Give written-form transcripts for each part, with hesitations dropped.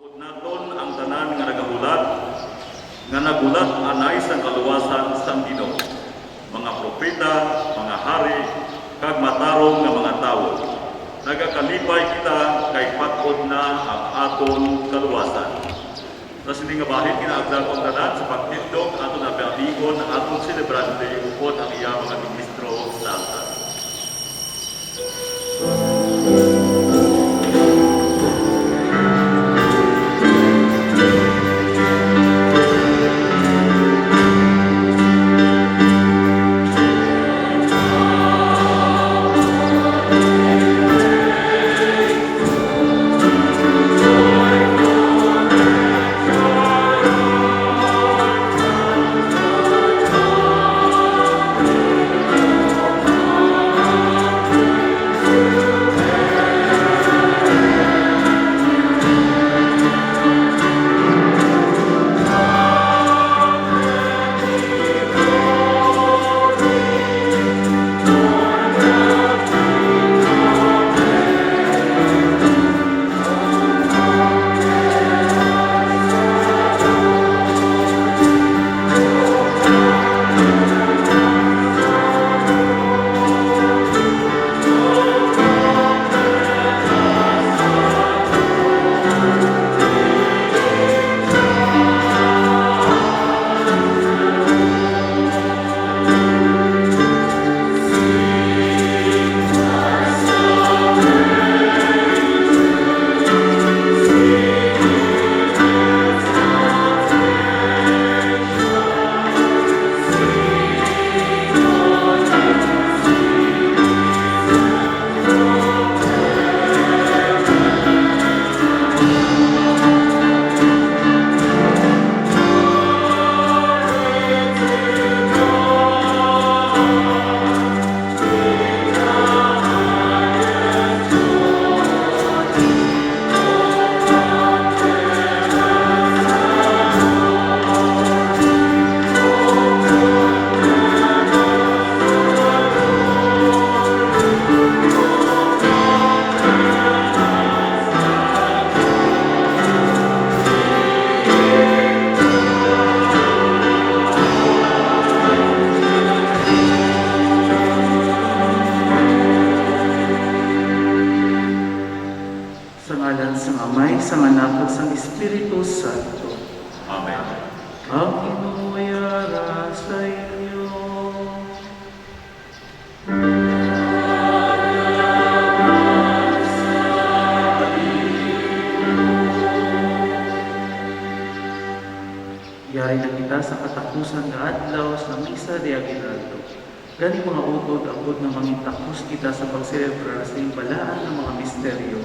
Naton ang tanan nga nagahulat, nga nagulat anay sa kaluwasan sang Ginoo, mga propeta, mga hari, kag matarong nga mga tawo. Nagakalipay kita kay patod na ang aton kaluwasan. Sa sini nga bahin kinaagdako ang tanan sa pagtindog aton nabigon ang aton celebrante upod ang iya mga ministro sa altar. Sa Amay, sa Anak at sa Espiritu Santo. Amen. Ang Ginoo'y ara sa inyo. Yari na kita sa katapusan nga adlaw sa Misa de Aguinaldo. Gani mga utod agod na mangitakos kita sa pagselebrar sa imbalaan ng mga misteryo.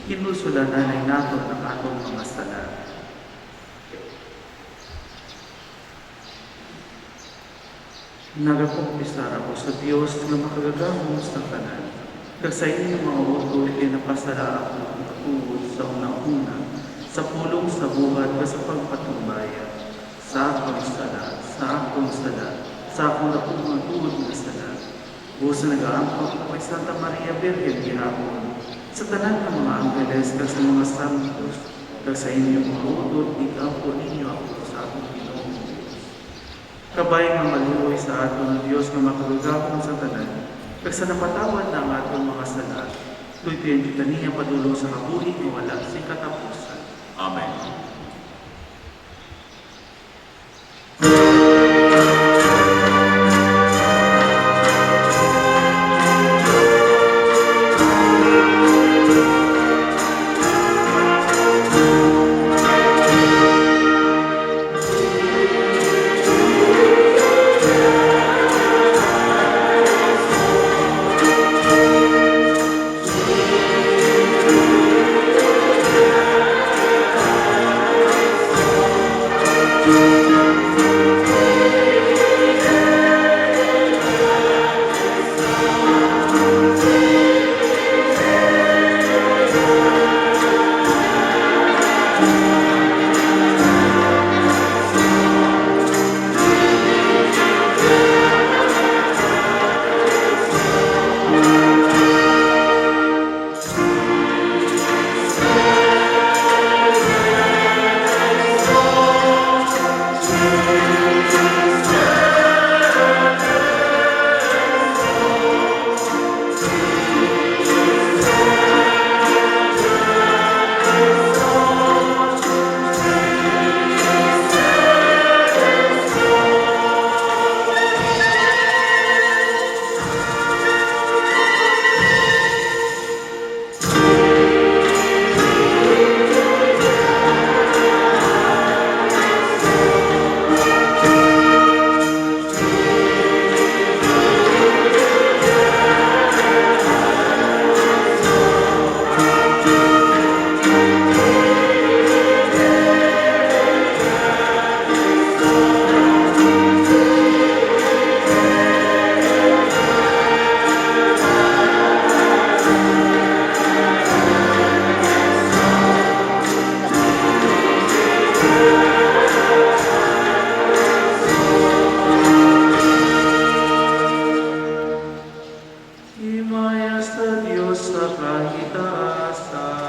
Kinulsulanan ay nato ang atong mga sala. Nagakumpisar ako sa Diyos na makagagamon sa tanan. Kag sa inyo mga utod ay napasala ako ang patuod sa una-una, sa pulong sa buhat ka sa pagpatumbaya, sa akong sala, sa akong napumagtuod na sala. O sa nag-aangkot ako kay Santa Maria Virgen gihapon, sa tanan ng mga anggeles kag sa mga santos, kag sa inyo mga utod, ikampo ninyo ako sa akong Ginoo. Kabay nga maluoy sa aton ng Diyos nga makarugakon sa tanan, kag sa napatawad na ang aton mga sala, tuytuyan kita niya padulo sa kabuhi nga wala si katapusan. Amen. sumaya sa Diyos sa kahitaasan.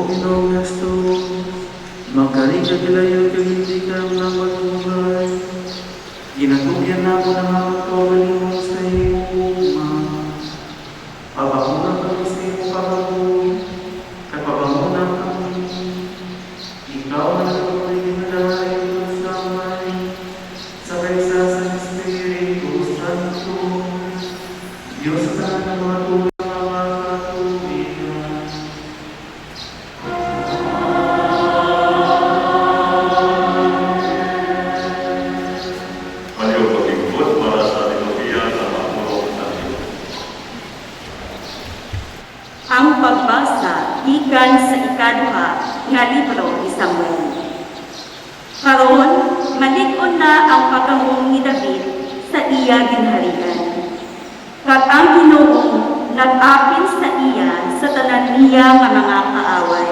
Ginoong Yesus, magaling ka gilayon kag hindi ka na magbuhay. Ginatugyan na mo ng mga kawaling sa iyong pabangunan kami sa iyong pagkabuhi, at pabangunan kami. Ikaw na nagpapalingin na lahat sa may, sa kaysa sa Espiritu Santo, Diyos ka na mga tulang mga katubigan. Aliw pag-ikot para sa liturhiya ng Panginoon ng Diyos. Ang pagbasa ikan sa ikaduha nga libro ni Samuel. Karon, malig-on na ang pagkahong ni David sa iya ginharian. Kag ang Ginoo nag-apil sa iya sa tanan niya nga mga kaaway.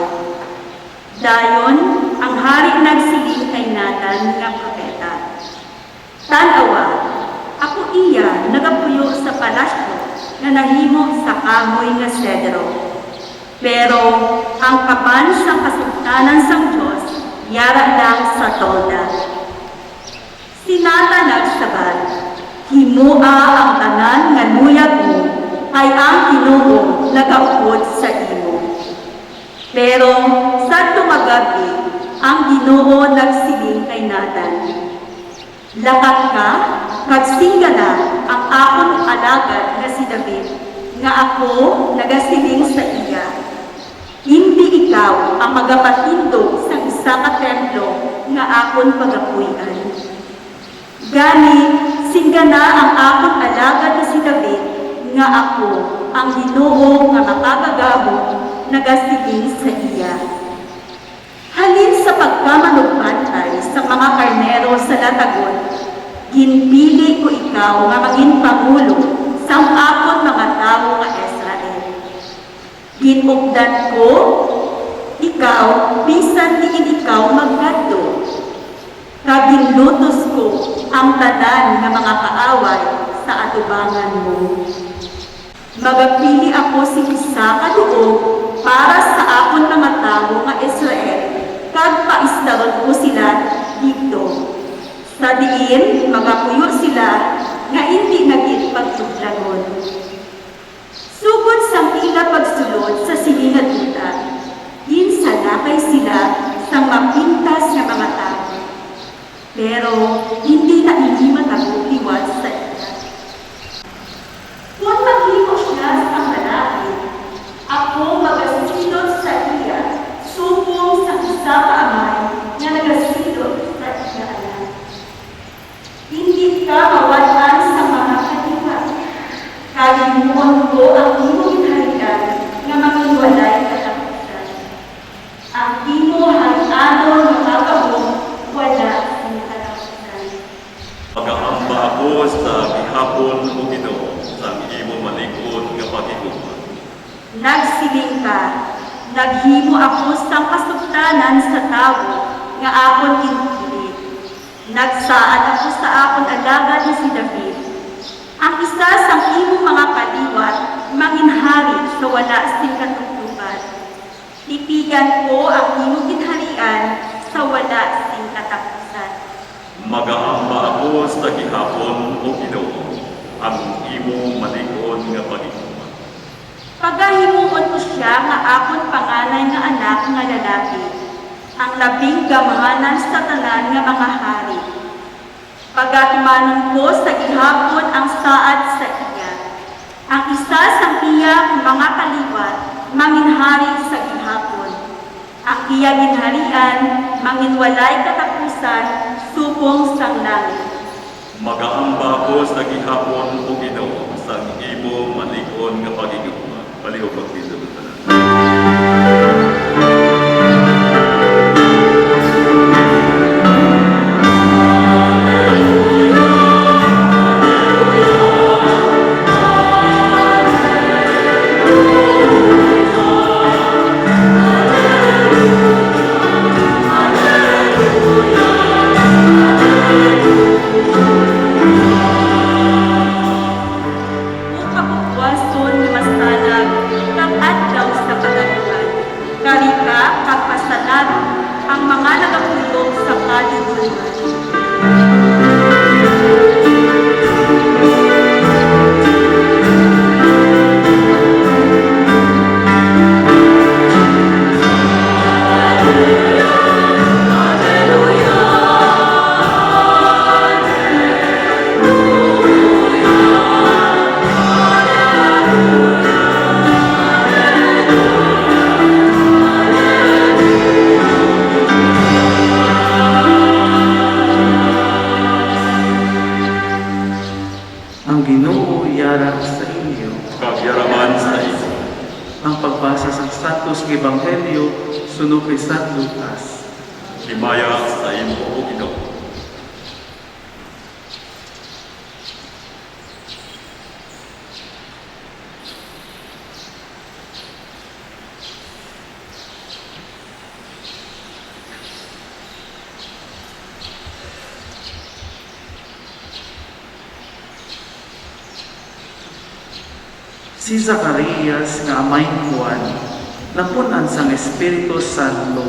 Dayon, ang hari nagsiling kay Nathan nga propeta. Tanawa, ako iya nagapuyo sa palasyo na nahimo sa kahoy nga sedro. Pero ang kaban sa kasultanan sang Diyos, yara lang sa tolda. Sinata nagsabat, himua ang tanan nga luyag mo, kay ang Ginoo nagaupod sa imo. Pero sa tumagabi, ang Ginoo nagsiling kay Nathan, lakat ka, kag singgana ang akong alagad nga si David, nga ako nagasiling sa iya. Hindi ikaw ang magapatindog sa isa ka templo nga akon pagapuyan. Gani, singgana ang akong alagad nga si David, nga ako ang Ginoo nga makagagahom nagasiling sa iya. Halin sa pagkamanugpantay sa mga karnero sa latagon, ginpili ko ikaw nga maging pangulo sa akon mga tao nga Israel. Ginugdan ko, ikaw, bisan diin ikaw maggadto. Kaginlutos ko ang tanan nga mga kaaway sa atubangan mo. Magapili ako si isa ka duog para sa akon mga tao nga Israel, kag paistaron ko sila dito. Sa diin, magapuyo sila nga hindi naging pagtuglagon. Sugod sang ila pagsulod sa silingan uta, ginsalakay sila sa mapintas nga mga tao. Pero hindi na ini mataguliwas sa iya. Kung maghimo siya sa lalaki, ako magasilod sa iya, supong sa isa kaamay na nagasilod sa iya anak. Hindi ka mawalan sa mga katiwa. Kalimuon ko ang imong ginharian nga mangiwalay katapusan. Ang imo hag-ano nga magabong wala ang katapusan. Pag-aamba ako sa gihapon o Ginoo sa imo malikod nga pagigugma. Nagsiling ka, naghimo ako sa kasugtanan sa tao nga akon kinpili. Nagsaad ako sa akon alagad ni si David. Ang isa sa imong mga kaliwat, manginhari sa wala sing katungtugan. Tipigan ko ang imong ginharian sa wala sing katapusan. Mag-aamba ako sa gihapon o Ginoo ang imo malikod nga pagigugma. Pagahimuon ko siya nga akon panganay nga anak nga lalaki, ang labing gamahanan sa tanan nga mga hari. Pagatumanon ko sa gihapon ang saad sa iya. Ang isa sa iya mga kaliwat, manginhari sa gihapon. Ang iya ginharian, manginwalay katapusan, supong sang langit. Mag-aamba ako sa gihapon o Ginoo sa imo malikod nga pagigugma. Palihog pagpisa ng tanan. Upapagwason ni Mastanag, kag adlaw sa kagaduhan. kagpasanan ang mga nagapulong sa kaluluwa. Ang Ginoo yara sa inyo. Kagyaraman sa iyo. Ang pagbasa sa Santos Ebanghelyo suno kay San Lucas. Himaya sa imo, O Ginoo. Si Zacarias nga amay ni Juan, napunan sang Espiritu Santo,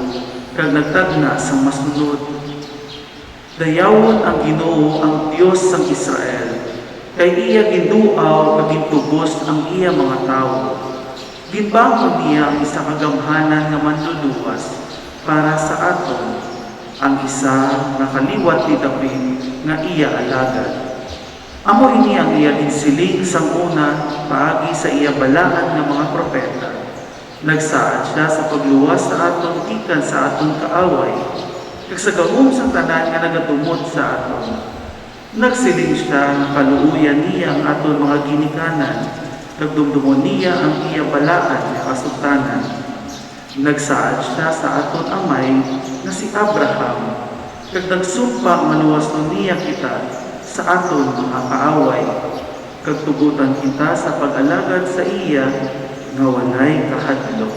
kag nagtagna sang masunod. Dayawon ang Ginoo ang Dios sang Israel, kay iya giduaw kag gintubos ang iya mga tawo. Ginbangon niya ang isa kagamhanan nga manluluwas para sa aton, ang isa nakaliwat ni David nga iya alagad. Amo ini ang iya ginsiling sang una paagi sa iya balaan nga mga propeta. Nagsaad siya sa pagluwas sa aton gikan sa aton kaaway, kag sa gahom sa tanan nga nagatumod sa aton. Nagsiling siya nga kaluuyan niya ang aton mga ginikanan, kag dumdumon niya ang iya balaan nga kasugtanan. Nagsaad siya sa aton amay nga si Abraham, kag nagsumpa maluwas niya kita sa aton mga kaaway, kag tugutan kita sa pag-alagad sa iya nga walay kahadlok,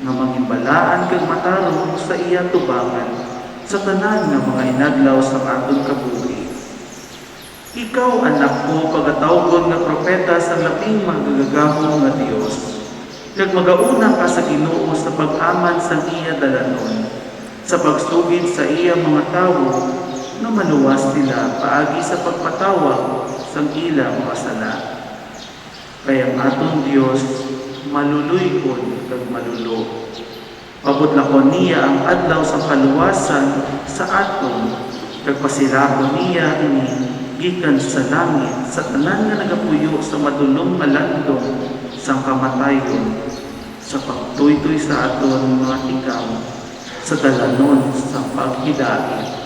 nga mangimbalaan kag matarong sa iya tubangan sa tanan nga mga inadlaw sa aton kabuhi. Ikaw, anak ko, pagatawgon nga propeta sa labing magagahom nga Dios, kag magauna ka sa Ginoo sa pag-aman sa iya dalanon, sa pagsugid sa iya mga tawo na maluwas nila paagi sa pagpatawag sa ilang mga sala. Kaya ang aton Dios maluluykon kag malulo. Pabudlakon niya ang adlaw sa kaluwasan sa aton, kag pasilakon niya ini gikan sa langit sa tanan nga nagapuyo sa madulong nga landong sang kamatayon, sa pagtuytoy sa aton mga tikaw sa dalanon sa paghidait.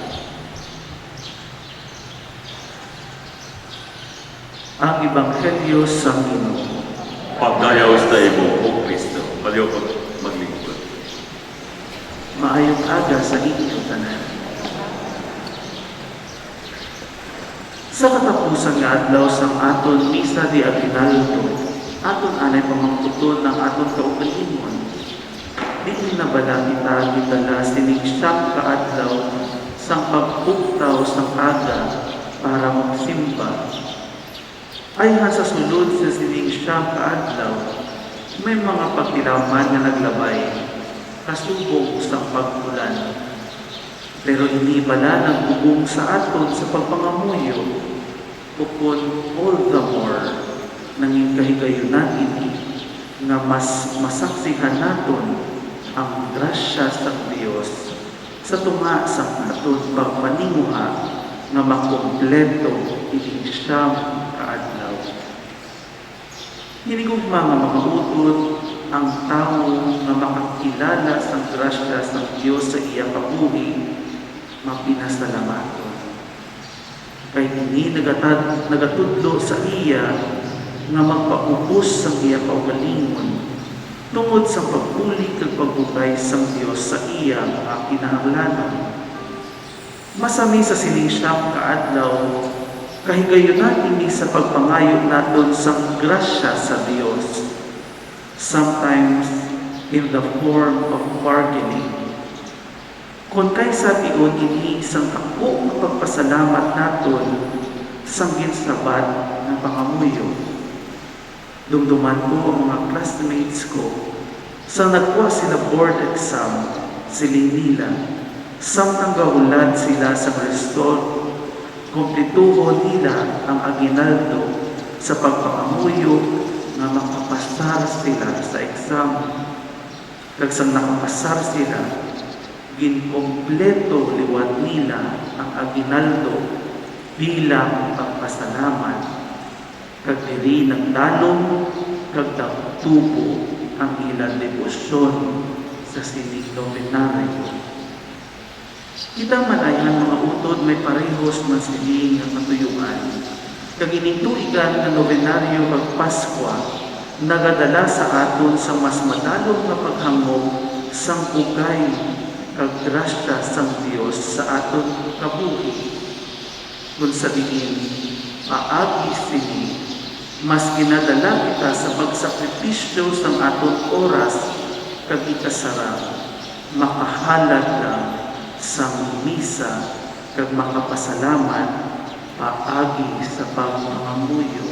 Ang Ebanghelyo sa Ginoo. Pagdayaw sa imo, O Kristo. Paliw ko maglingkod. Maayong aga sa inyong tanan. Sa katapusan nga adlaw sang aton misa di Aguinaldo, aton anay pamangtuton ng aton kaugalingon. Di nabala kita gitala sining siyang kaadlaw sang pagpuktaw sang aga para magsimba. Ay sa sulod sa sining siyang kaadlaw, may mga pagtilaman na naglabay, kasubok sa pagkulan. Pero hindi bala nagubong sa aton sa pagpangamuyo, upon all the more, nanging kahigayunan ini, nga mas masaksihan naton ang grasya sa Dios sa tunga sa aton pagpaninguha nga makompleto ining siyang kaadlaw. Hinigugma nga makautod ang tao nga makakilala sa grasya sa Dios sa iya kabuhi, mapinasalamaton. Kay ini nagatudlo sa iya nga magpaubos sa iya kaugalingon tungod sa pagpuli kag pagbubay sa Dios sa iya nga kinahanglanon. Masami sa sining siyang kaadlaw, kahigayunan ini sa pagpangayo naton sa grasya sa Dios, sometimes in the form of bargaining. Kung kaysa tiyon ini isang ako ng pagpasalamat naton sa ginsabat ng pangamuyo. Dumduman ko ang mga classmates ko Sa nagwa sila board exam, siling nila, samtang gahulat sila sa Kristo, kumplituho nila ang aginaldo sa pagpangamuyo nga makapasar sila sa exam. Kagsang nakapasar sila, ginkompleto liwat nila ang aginaldo bilang pagpasalamat. Kag diri nagdalom kag tubo ang ilang debosyon sa sining novenaryo. Kita malayan mga utod may parehos man siling ang matuyuan. Kag ining tuigan nga novenaryo kag Paskwa nagadala sa aton sa mas madalom nga paghangop sang ugay kag grasya sang Dios sa aton kabuhi. Kung sabihin, paagi sini, mas ginadala kita sa pagsakripisyo sang aton oras kag ikasarang, makahalad lang sang misa kag makapasalamat paagi sa pagmangamuyo.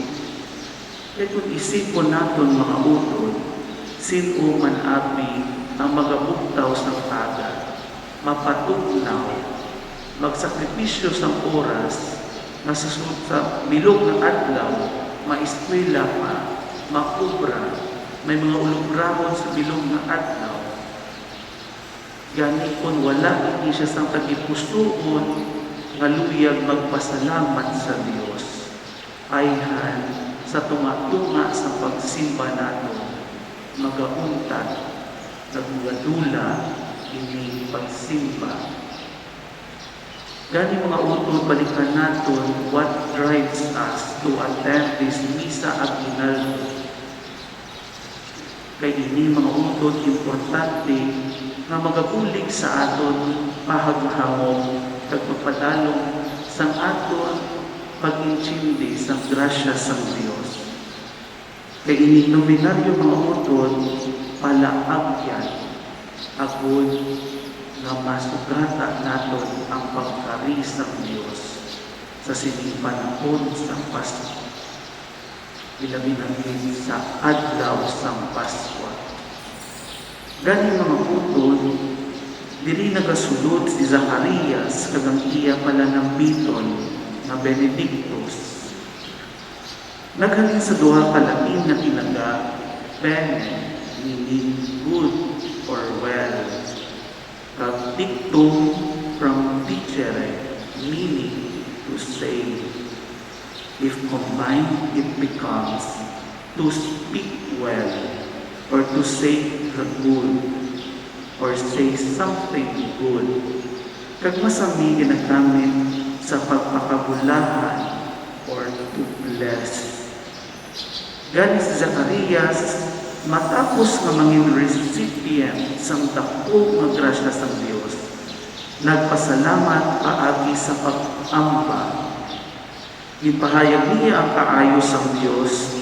Kaya kung isipon naton mga utod, sino man abi ang magabugtaw sang taga, mapatugnaw, magsakripisyo sang oras, nasusunod sa bilog ng adlaw, maeskwela pa, makubra, may mga ulubrahon sa bilog ng adlaw. Gani kung wala hindi siya sang tagipustuon, nga luyag magpasalamat sa Dios. Ayhan sa tunga-tunga sa pagsimba nato, magauntad, nagmadula, ini pagsimba. Gani mga utod, balikan naton what drives us to attend this Misa Aguinaldo. Kay ini mga utod, importante nga magabulig sa aton pahaghangom kag pagpadalong sang aton pag-intindi sang grasya sang Dios. Kay ini novenaryo mga utod, palaagyan agud nga masugata naton ang pagkari sang Dios sa sining panahon sang Pasko. Ilabi natin sa adlaw sang Paskwa. Gani mga utod, diri nagasulod si Zacarias kag ang iya pala ng biton na Benedictus. Naghalin sa duha ka lain nga tinaga, bene, meaning good or well. Kag dictum from dicere, meaning to say. If combined, it becomes to speak well or to say the good or say something good. Kag masami ginagamit sa pagpakabulahan or to bless. Gani si Zacarias, matapos nga mangin recipient sang dako nga grasya sang Dios, nagpasalamat paagi sa pag-amba. Ipahayag niya ang kaayo sang Dios,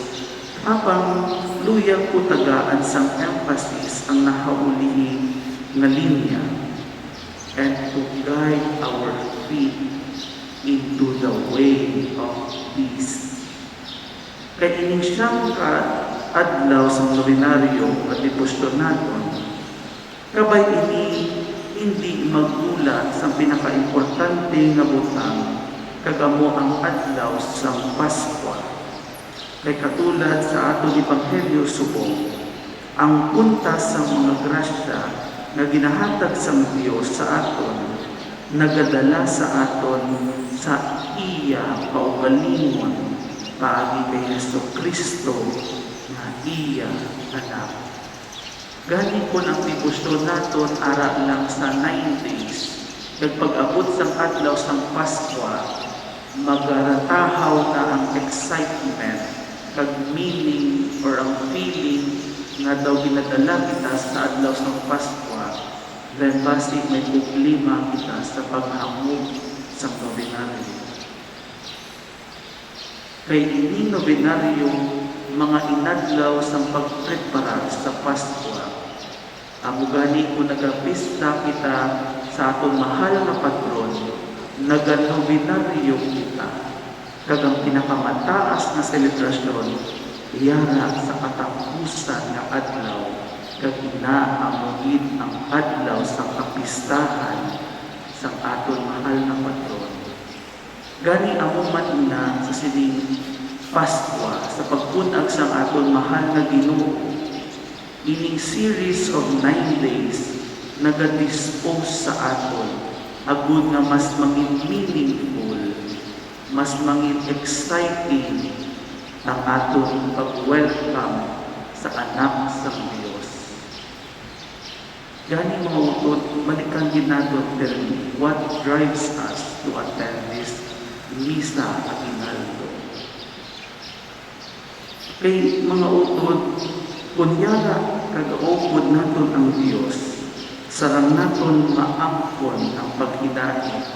apang luyag ko tagaan sang emphasis ang nahaulihi nga linya, and to guide our feet into the way of peace. Kaya ining siyang adlaw sa novenaryo at debosyon naton, kabay ini hindi magulat sa pinaka-importante nga butang kagamo ang adlaw sa Paskwa. Kay katulad sa aton Ebanghelyo subong, ang puntas sa mga grasya na ginahatag sa Dios sa aton, nagadala sa aton sa iya kaugalingon paagi kay Jesucristo na iya anak. Gani ko ang debosyon naton ara lang sa 9 days. Pag-abot sang adlaw sang Paskwa, magaratahaw na ang excitement, kag meaning or ang feeling nga daw ginadala kita sa adlaw sang Paskwa, then basi may problema kita sa paghamog sa novenaryo. Kay ini novenaryo, mga inadlaw sa pagprepara sa Paskwa, amo gani ko nagapista kita sa aton mahal na patron, naganovenaryo kita. Kag ang pinakamataas na selebrasyon, iyara sa katapusan nga adlaw kag inaamugid ang adlaw sa kapistahan sa aton mahal na patron. Gani amo man ina sa sining Pasko sa pagpunag sa aton mahal na Ginoo. Ining series of 9 days naga-dispose sa aton agud nga mas mangin meaningful, mas mangin exciting ang aton pag-welcome sa anak sa Dios. Gani mga utod, balikan din natin what drives us to attend this Misa Aguinaldo. Kay mga utod, kunyara kagaupod naton ang Dios, sarang naton maangkon ang paghidait,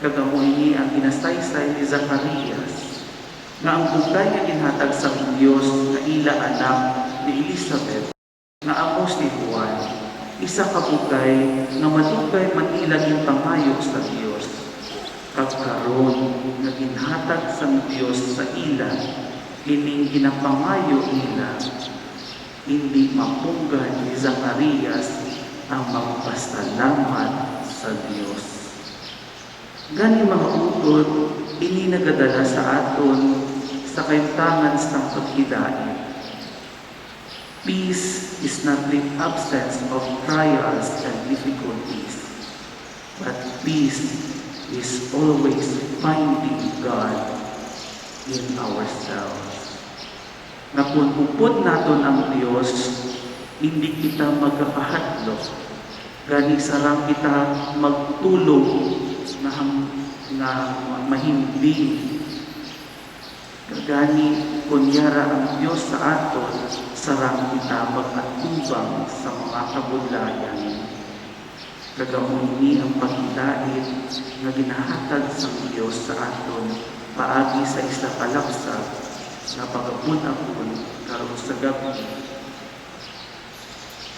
kagamoy ni ang ginasaysay ni Zacarias, nga ang bugay nga ginhatag sa Dios na ila anak ni Elizabeth, nga amo si Juan, isa ka bugay nga madugay man ila yung pangayo sa Dios. Kagkaroon nga ginhatag sa Dios sa ila, ining ginapangayo nila, hindi mapunggan ni Zacarias ang magpasalamat sa Dios. Gani mga utod, ini nagadala sa aton sa kaimtangan sa paghidait. Peace is not the absence of trials and difficulties, but peace is always finding God in ourselves. Na kung upod naton ang Dios, hindi kita magkapahadlok, gani sarang kita magtulog na mahimbing. Kagani kunyara ang Diyos sa aton, sarang kita mag-atubang sa mga kabudlayan. Kagamoy ni ang paghidait nga ginahatag sa Diyos sa aton, paagi sa isla kalapsa na pagapun-apun karon sa gabi.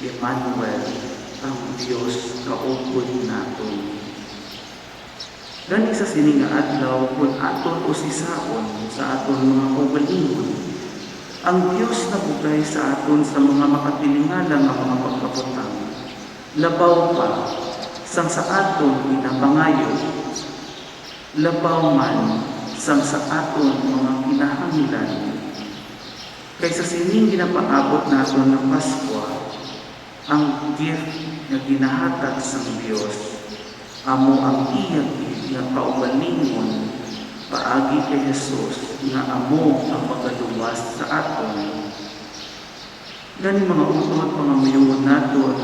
Emmanuel, ang Diyos kaupod naton. Gani sa sining nga adlaw kung aton usisaon sa aton mga kaugalingon, ang Diyos na bugay sa aton sa mga makatilingala nga mga pagkaputang, labaw pa sang sa aton ginapangayo, labaw man sang sa aton mga kinahanglan. Kaysa sining ginapaabot naton ng Pasko, ang gift na ginahatag sa Diyos, amo ang iyag nga kaugalingon paagi kay Jesus nga amo ang magaluwas sa aton. Gani mga utod, mga mayungon naton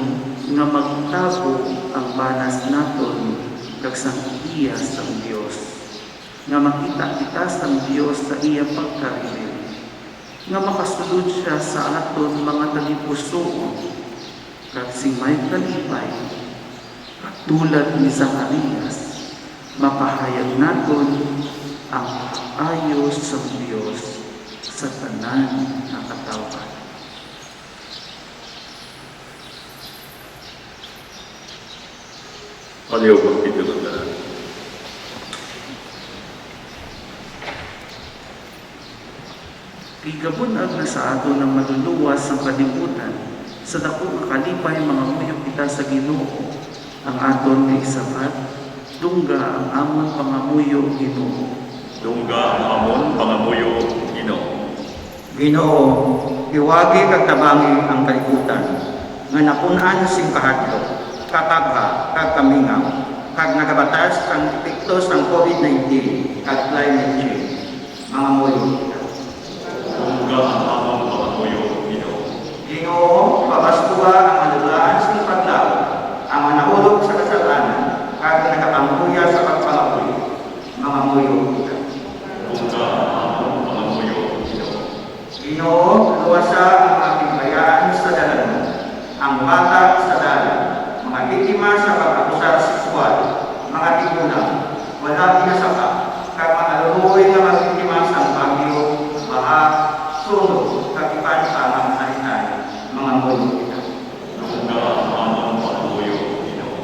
nga magtago ang banas naton kag sang iya sa Dios, nga makita kita sa Dios sa iya pagkarilin, nga makasulod siya sa aton mga talipusoon kag si may kalipay tulad ni Zacarias, mapahayag naton ang ayos sa Dios sa tanan nga katawan. Paliw ang titulo na. Igabunag na sa ato ng maluluwas ang kalibutan, sa dako nga kalipay mga uyog kita sa Ginoo, ang aton nga isabat, dungga ang amon pangamuyo Ginoo. Dungga ang amon pangamuyo Ginoo. Ginoo, iwagi kag tabangi ang kalibutan, nga napun-an sing kahadlok, katagha kag kamingaw, kag nagabatas ang epektos ng COVID-19 kag climate change. Mga muyo kita. Dungga ang amon pangamuyo Ginoo. Ginoo, pabastuha ang malulaan sing paglaw, ang manahulog sa kasalanan, kag nakapanguya sa pagpangabuhi. Mga muyo kita. Dungga ang amon pangamuyo Ginoo. Ginoo, luwasa ang aking bayaan sa dalan, ang bata sa dalan, mga biktima sa pag-abusar sexual, mga tigulang, wala pinasaka, kag makaluluoy nga mga biktima sa bagyo, baha, sunog, kag ipan pa mga halitan, mga muyo kita. Dungga ang amon pangamuyo Ginoo.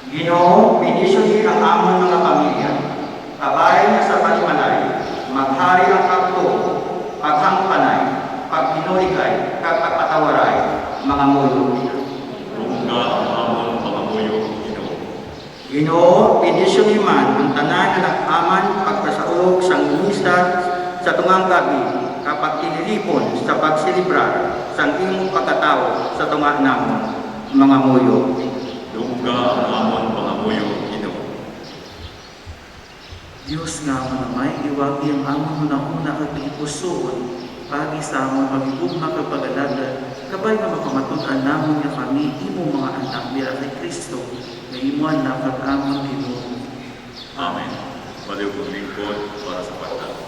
Ginoo, binisyon ang amon mga pamilya, kabay nga sa palimalay, maghari ang pagtuo, paghangpanay, pagpinuligay, kag pagpatawaray, mga muyo kita. Ginoo, bendisyon man ang tanan nga aman pagpasaulog sang minista sa tungang gabi kapag tinilipon sa pagsilibrar sang imong pagkatao sa tunga namon mga muyo. Duga ang amon pangamuyo, Ginoo. Diyos nga mo na may iwagi ang amon una kag ipusoon, pagi sa amon pagigugma kag pag-alagad, kabay nga mapamatutan namon nga kami imo mga anak nila kay Kristo, nga imuan na kag amon Ginoo. Amen. Baliw kong lingkod para sa pagdalo.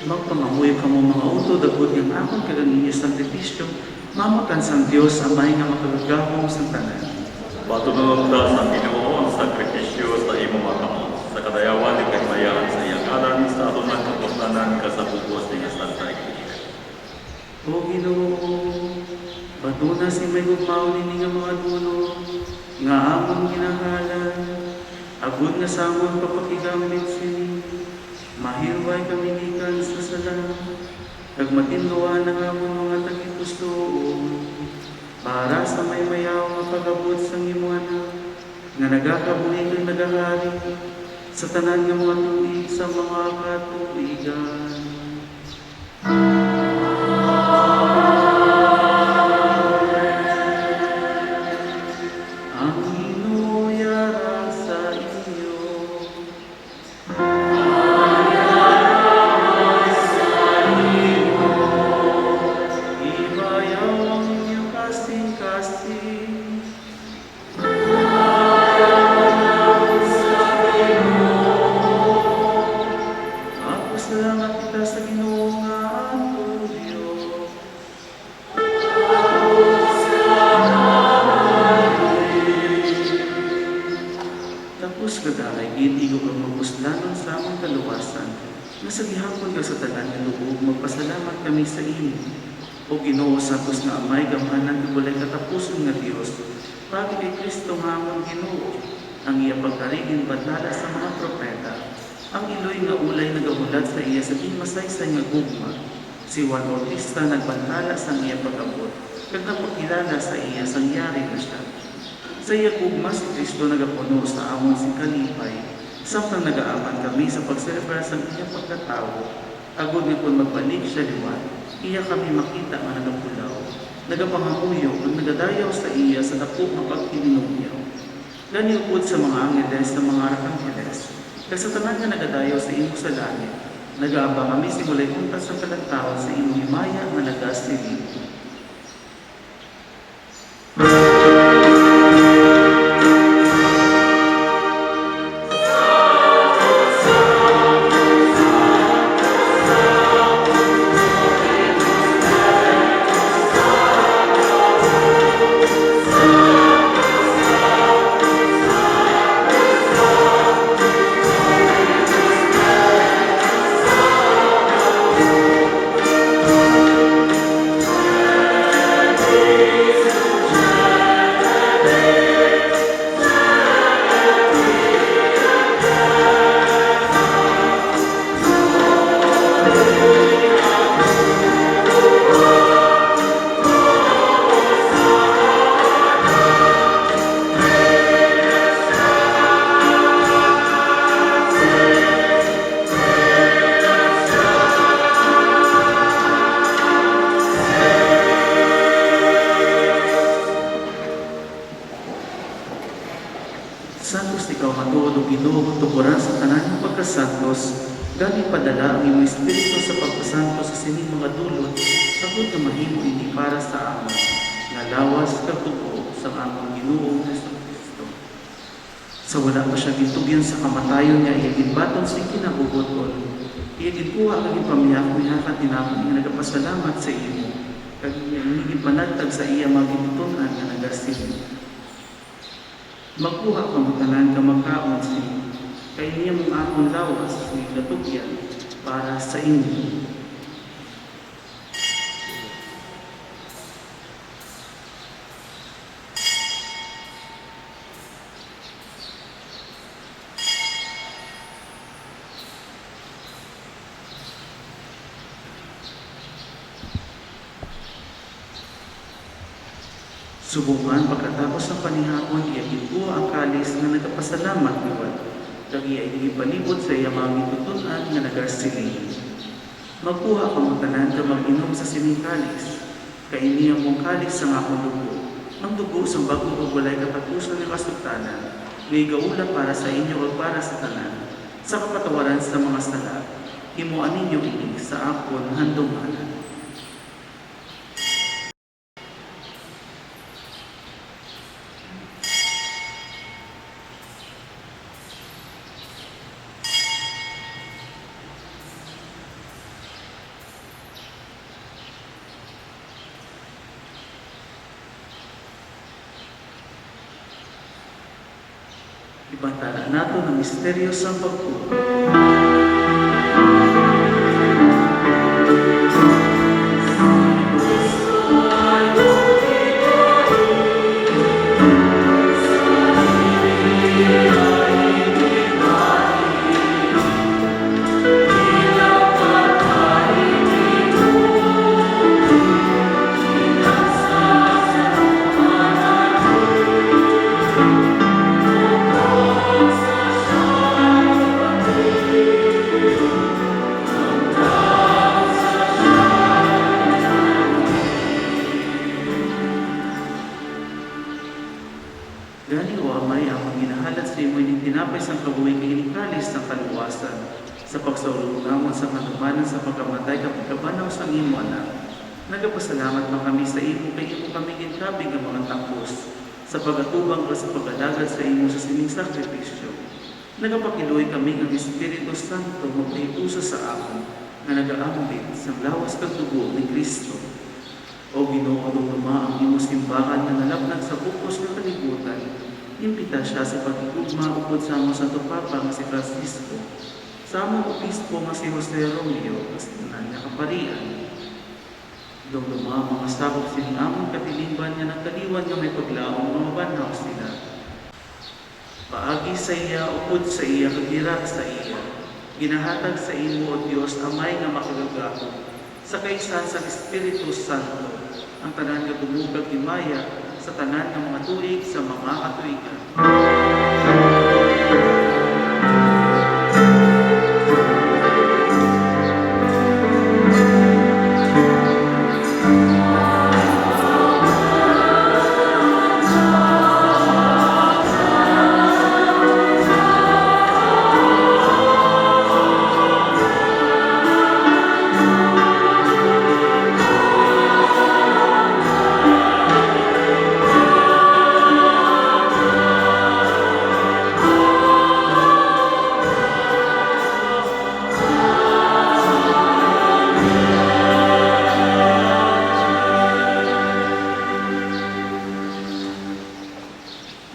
Magpangamuyo ka mo mga uto, dagod ng akong kaganginis ng sakripisyo, mamutan sang Diyos ang may nga makagagahong sa tanan. Batunod sa Ginoo ang sakripisyo sa imo makamot, sa kadayawan ni kaymayan sa iyang alan, sa atunan kapuslanan kasabugos ni Santa Iglesia. O Ginoo, batuna si may gugmaw ni nga mga dulo, nga amon ginahalan, agud nga sa amon papakigamit sini, mahirway kami gikan sa sala, kag matinduan ang amon mga tagipustoon, para sa may mayaw nga pagabot sa imuana, nga nagakabuhi kag nagahari, sa tanan nga mga tuig sa mga katuigan. Ang inuyara sa iyo, ibayaw ang inyong kasing-kasing. Salamat kita sa Ginoo nga Tungkol ka sa tanan nga lubog, magpasalamat kami sa iyo. O Ginoo Santos nga amay gamhanan nga walay katapuson nga Dios. Pagi kay Kristo nga among Ginoo, ang iya pagkarigin batala sa mga propeta. Ang iloy nga ulay nagahulat sa iya sa masaysa nga gugma. Si Juan Bautista nagbantala sa iya pag-abot, kag napakilala sa iya sangyari na siya. Sa iya gugma si Kristo nagapuno sa amon si kalipay, samtang nagaaman kami sa pagselebra sa iya pagkatao. Agod nga kung magbalik siya liwan, iya kami makita nga nagapulaw. Nagapangamuyo ang nagadayaw sa iya sa dako nga pagkininugyaw. Ganiupod sa mga angeles sa mga arkangeles, kag sa tanan nga nagadayaw sa imo sa langit, nagaabang kami simulay untas sa kalagtaon sa imo himaya nga nagasilid. Santos ikaw matuod o Ginoo tukuran sa tanan ng pagkasantos, gani padala ang imo espiritu sa pagkasantos sa sining mga dulot, agud nga mahimo ini para sa amon, nga lawas kag tubo sa among Ginoo Kristo. Sa wala pa siya gitugyan sa kamatayon niya, iya ginbaton sa kinabubuton, iya ginkuha kag ipamiyak-miyakan tinapon nga nagapasalamat sa imo, kag iya inigipanagtag sa iya mga gitutunan nga nagasilid. Magkuha ka mo tanan ka magkaon si kay niya mong akong lawas ni katugyan para sa inyo. Subungan pagkatapos ng panihapon, iya gikuha ang kalis nga nagapasalamat niwan. Kag iya igipalibot sa iya mga gitutunan nga nagarsiling. Magkuha ka mo tanan ka mag-inom sa sining kalis. Kay niya mong kalis sa akong dugo. Ang dugo sa bagong ug walay katapusan nga kasugtanan, may gaula para sa inyo ug para sa tanan. Sa kapatawaran sa mga sala, himuan ninyo ini sa akon handumhanan. Ibantala nato ng misteryo sa pagtuo. Gani o amay ang ginahalat sa imo ining tinapay sang kabuhing ining kalis ng kaluwasan sa pagsaulog namon sa katubanan sa pagkamatay kapag kabanaw sa imo anak. Nagapasalamat man kami sa imo kay imo kami gintabig ang mga tapos sa pagatubang ka sa pagadagat sa imo sa sining sakripisyo. Nagapakiluoy kami ang Espiritu Santo magpahipusa sa amon nga nagaambit sa lawas kag dugo ni Kristo. O Ginoo, dumama ang imo simbahan nga nalapnag sa bukos ng kalibutan. Impita siya sa pagigugma upod sa among Santo Papa nga si Francisco, Sa among obispo nga si Jose Romeo, as tanan nga kaparian. Dumduma mga sabog sining among katilingban nga nagkaliwan nga may paglaom nga mabanhaw sila. Paagi sa iya, upod sa iya, kagirat sa iya. Ginahatag sa imo, O Dios, amay nga makagagahon. Sa kaysa sa Espiritu Santo, ang tanan nga bumugag himaya sa tanan nga mga tuig sa mga katuigan.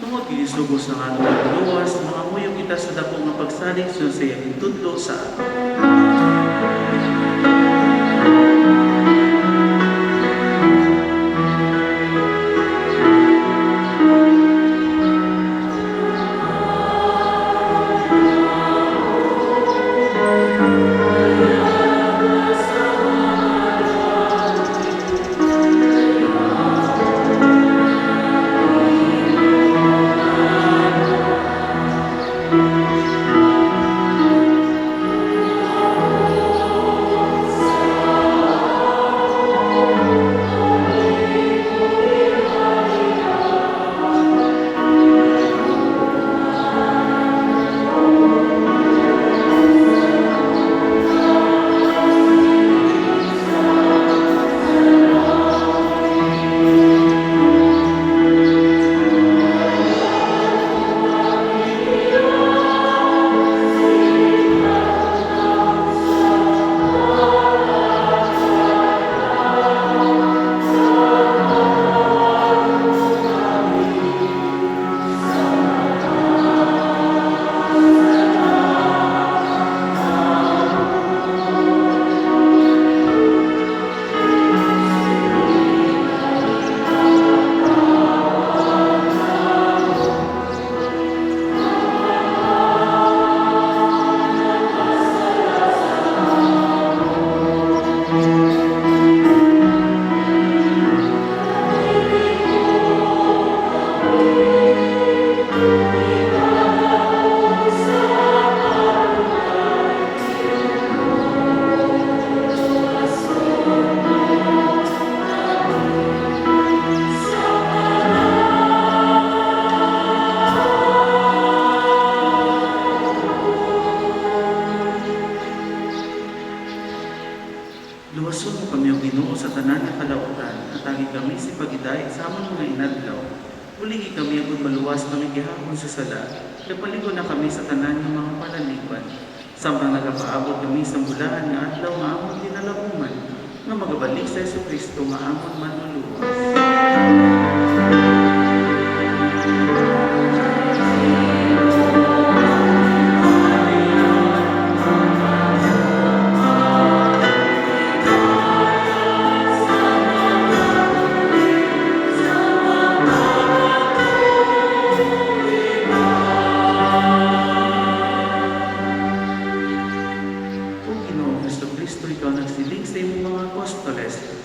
Tungod ginisugos ng atong pagluwas, mga muyo kita sa dako nga pagsalig sa iyang tudlo sa aton. Luwason mo kami ang Ginoo sa tanan nga kalautan, at agi kami si pagidait sa among mga inadlaw. Uligi kami ang maluwas kami gihapon sa sala, napaligo na kami sa tanan ng mga panalipan. Samtang nagapaabot kami sa bulaan nga adlaw nga among dinalabuman, nga magabalik sa Jesucristo nga among manluluwas.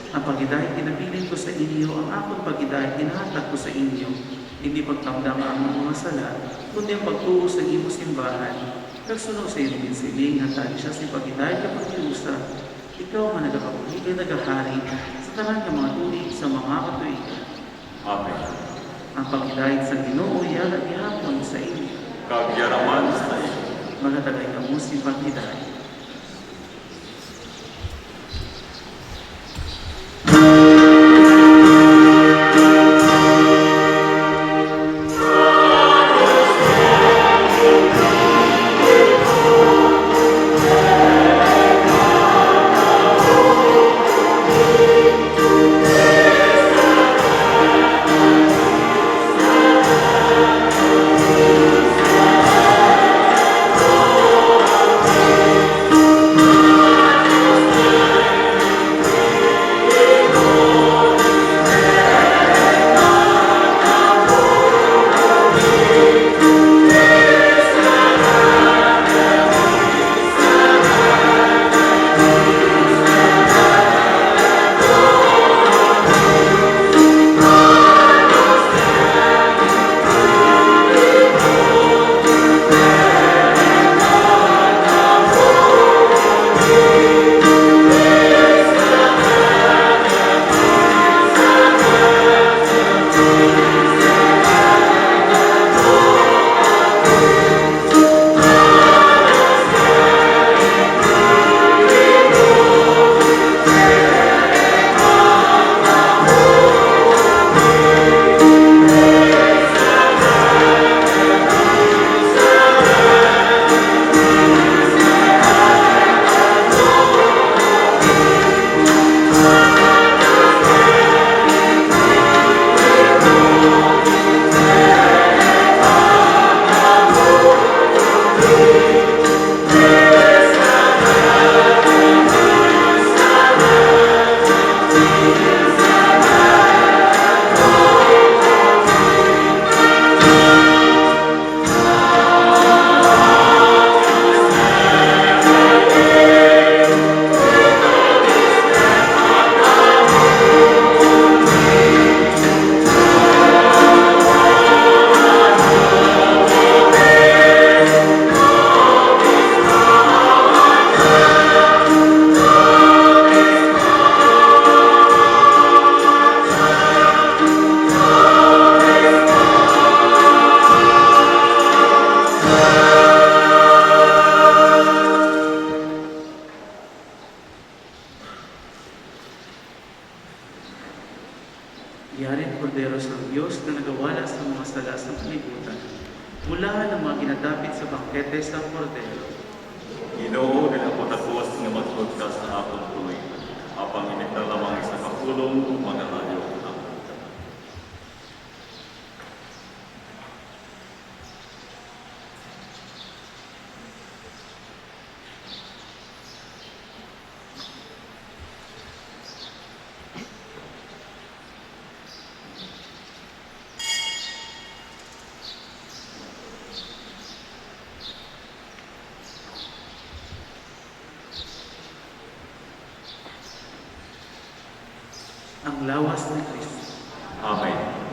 Ang pagidahit kinabilin ko sa inyo, ang akong pagidahit kinahatag ko sa inyo. Hindi pagtamdang ang mga sala, kundi ang pagtuo sa imo simbahan. Nagsunod sa iyong binsiling, hatag siya si pagidahit na pagkiusa. Ikaw man nagakapuligan nagahari sa tanan ng mga tuig sa mga katuigan. Amen. Ang pagidahit sa Ginoo yan at ihapon sa inyo. Kagyaraman sa iyo. Magatagay ka mo si pagidahit. Yarin Korderos ng Diyos na nagawala sa mga sala sa kalibutan, mula ng mga ginadapit sa bangkete sa Kordero. Ginoo nila ko tapos nga magsud ka sa akong tuloy. Apang inita lamang isa kapulong mga layo na. Ang lawas ni Kristo. Amen. Amen.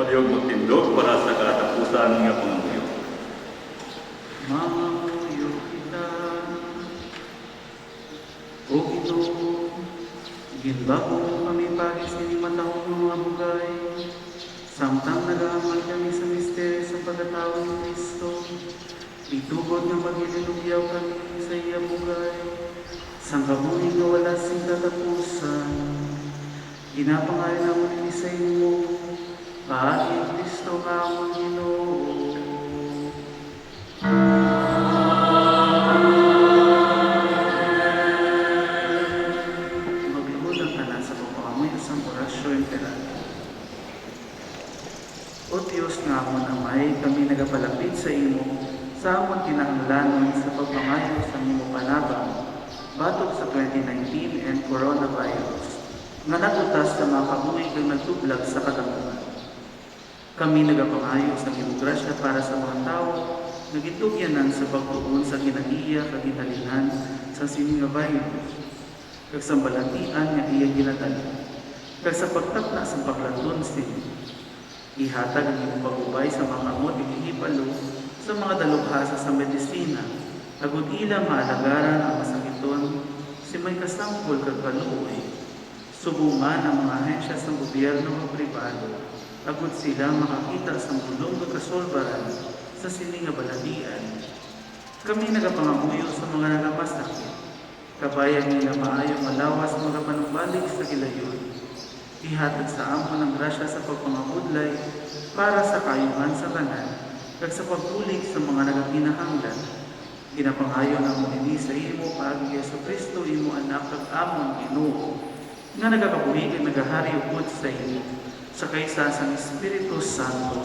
Palihog magtindog para sa katapusan nga pangamuyo. Mamuyo kita, o Ginoo, ginbago kami pagis ni matahong mga bugay, samtang nag-aamal kami sa misteryo sa pagkatao ni Kristo, itubod nga magililugyaw kami sa iya bugay, sang kabuhi nga wala sing katapusan, ginapangalan naman ni sa inyo, Pagin Kristo nga ang Ginoo. Maglingkod ang tanan sa pagpakamoy isang orasyon perado. O Diyos nga amon amay, kami nagapalapit sa imo, sa amon kinahanglanon sa pagpangayo sa imo panabang, batok sa 2019 and coronavirus, nga nagutas sa mga kabuhi kang nagtublag sa kadamuhan. Kami nagapangayo sa iyong grasya para sa mga tao, nagitugyanan sa pagtuon sa kinaiya kaginhalinan sa sining nga virus, kag sa balatian nga iya ginadala, kag sa pagtapna sa paglaton sini. Ihatag ang iyong pagubay sa mga amot ikihipalo sa mga dalubhasa sa medisina, agud ila maalagaran ang masakiton, si may kasampol kag kaluoy, subungan ang mga ahensya sa gobyerno o pribado, agud sila makakita sa bulong nga kasolbaran sa sining nga baladian. Kami nagapangamuyo sa mga nagamasakit, kabayan nila maayong malawas mga panumbalik sa gilayon. Ihatag sa amon ang grasya sa pagpangabudlay para sa kayuhan sa tanan, kag sa pagbulig sa mga nagakinahanglan. Ginapangayon ang munini sa imo paagi Yesu Kristo imo anak kag amon Ginoo, nga nagakabuhi kag nagahari upod sa imo, sa kaysa sa Espiritu Santo,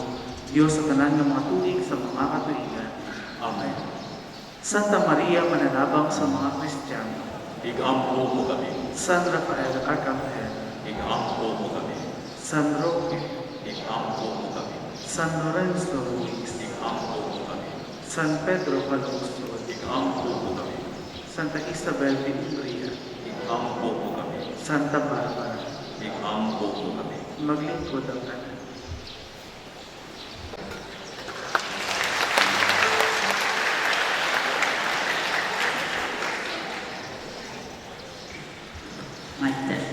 Diyos sa tanan ng mga tuig sa mga katuigan. Amen. Santa Maria, mananabang sa mga Kristiyano. Igampo mo kami. San Rafael Arcangel. Igampo mo kami. San Roque. Igampo mo kami. San Lorenzo Ruiz. Igampo mo kami. San Pedro Calungsod. Igampo mo kami. Santa Isabel de Umbria. Igampo mo kami. Santa Barbara. Igampo mo kami. Maglingkod ang tanan. Mic test.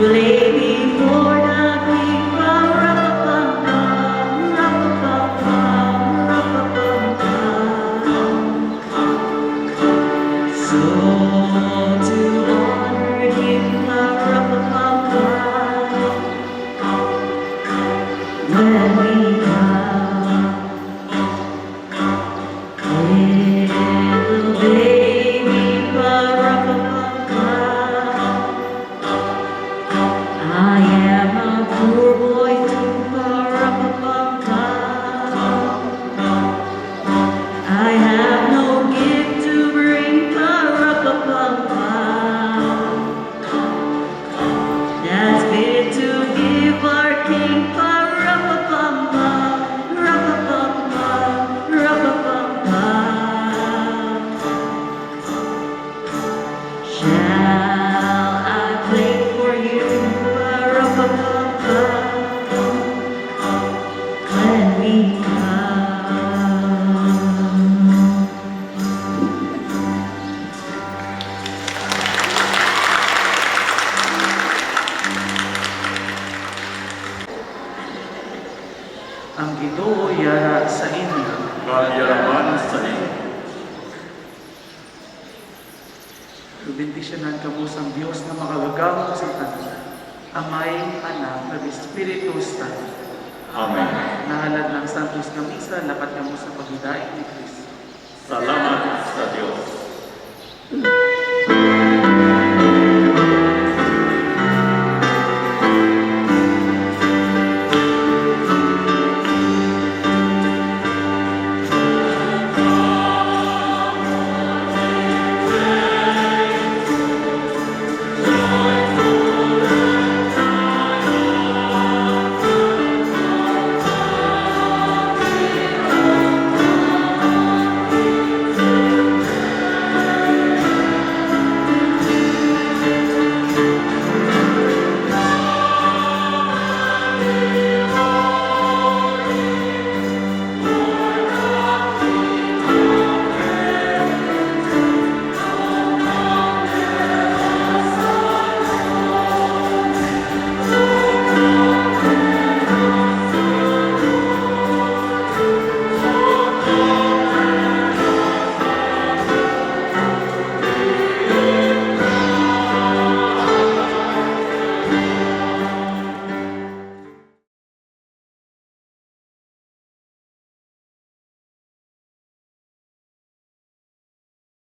lay before the king, pa-ra-pa-pam-pam, ra-pa-pam-pam, ra-pa-pam-pam. So to honor him, pa-ra-pa-pam-pam, when we come, little baby, pa-ra-pa-pam-pam. I am a poor boy too, pa-ra-pa-pam-pam. I have no gift to bring, pa-ra-pa-pam-pam. That's fit to give our king, pa-ra-pa-pam-pam, ra-pa-pam-pam, ra-pa-pam-pam. Shall I play for you, pa-ra-pa-pam-pam, when we come? Ang Ginoo yara sa inyo. Kagiyaraman sa iyo. Bendisyonan kamo sa Dios na makagagamo sa tanan. Amay, Anak, ug Espiritu Santo. Amen. Nahalad ng Santos nga Misa, lapat kamo sa paghidaig ni Kristo. Salamat